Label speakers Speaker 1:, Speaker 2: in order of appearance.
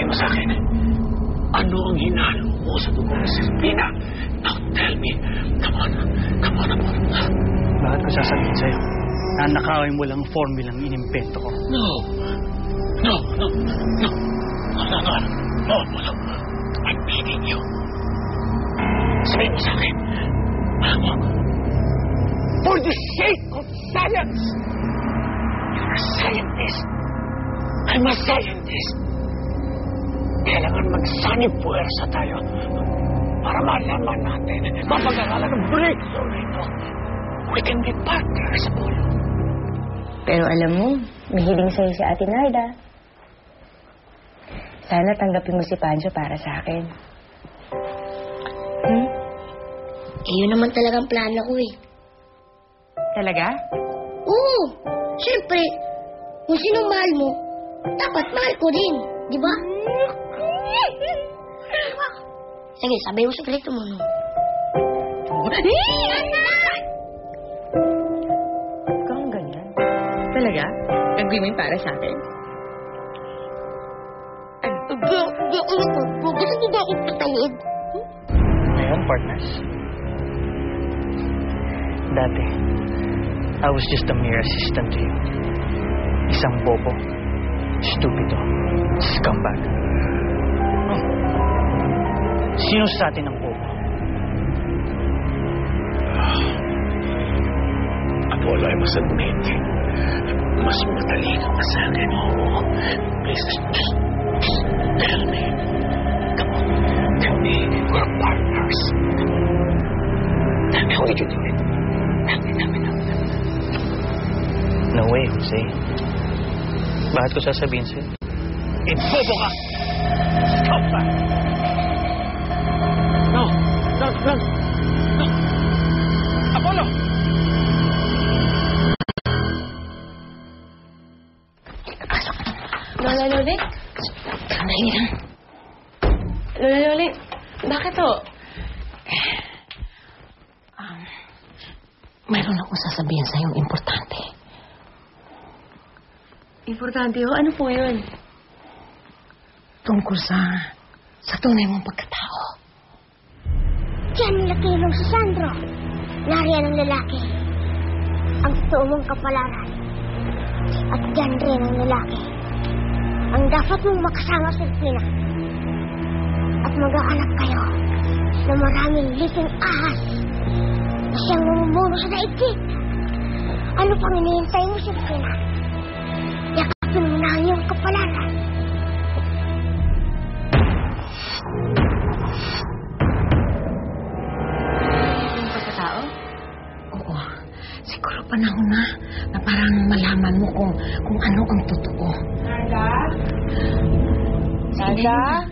Speaker 1: Sabihin mo sa akin, ano ang hinalo mo sa dugo ni Silvina? Now tell me. Come on. Come on.
Speaker 2: Bakit ko sasabihin sa'yo? Nanakawin mo lang ang formulang inimbento ko.
Speaker 1: No. I'm begging you. Sabihin mo sa akin. For the sake of science. You're a scientist. I'm a scientist. Kailangan magsanib puwersa tayo para malaman natin, mapag-aralan ang breakthrough nito. We can be partners, Apollo.
Speaker 3: Pero alam mo, mahiling sa'yo si Ate Narda. Sana tanggapin mo si Pancho para sa akin.
Speaker 4: Yun naman talagang plano ko eh.
Speaker 3: Talaga?
Speaker 4: Oo! Siyempre, kung sinong mahal mo, dapat mahal ko din. Di ba? Sige, sabihin mo sekreto mo, no?
Speaker 3: Ikaw ang ganyan. Talaga? Gagawin mo yung para sa akin?
Speaker 4: Hindi ako natuto. Gusto niyo ba akong patayin?
Speaker 2: Ngayon, partners. Dati, I was just a mere assistant to you. Isang bobo. Stupido. Scumbag. Sino sa atin ang bobo?
Speaker 1: Apollo, I must admit, mas matalino ka sa akin. Oo. Please, just tell me. Come on. Tell me we're partners. Tell me, how did you do it? Tell me.
Speaker 2: No way, Jose. Bakit ko sasabihin sa'yo?
Speaker 1: Bobo ka! Stop that! No! Apollo!
Speaker 3: Lola Loli?
Speaker 4: Sandali lang.
Speaker 3: Lola Loli, bakit to?
Speaker 4: Mayroon akong sasabihin sa'yo importante.
Speaker 3: Importante ho? Ano po yun?
Speaker 4: Tungkol sa tunay mong pagkatao.
Speaker 5: Diyan nakilong si Sandro. Nariyan ang lalaki. Ang totoo mong kapalaran. At diyan rin ang lalaki. Ang dapat mong makasama sa Pina. At mag-aanap kayo na maraming liting ahas na siyang mamumuno sa daigdig. Ano pang hinihintay mo sa Pina? Yakapin mo na ang iyong kapalaran.
Speaker 4: Siguro panahon na parang malaman mo kung ano ang totoo.
Speaker 3: Narda?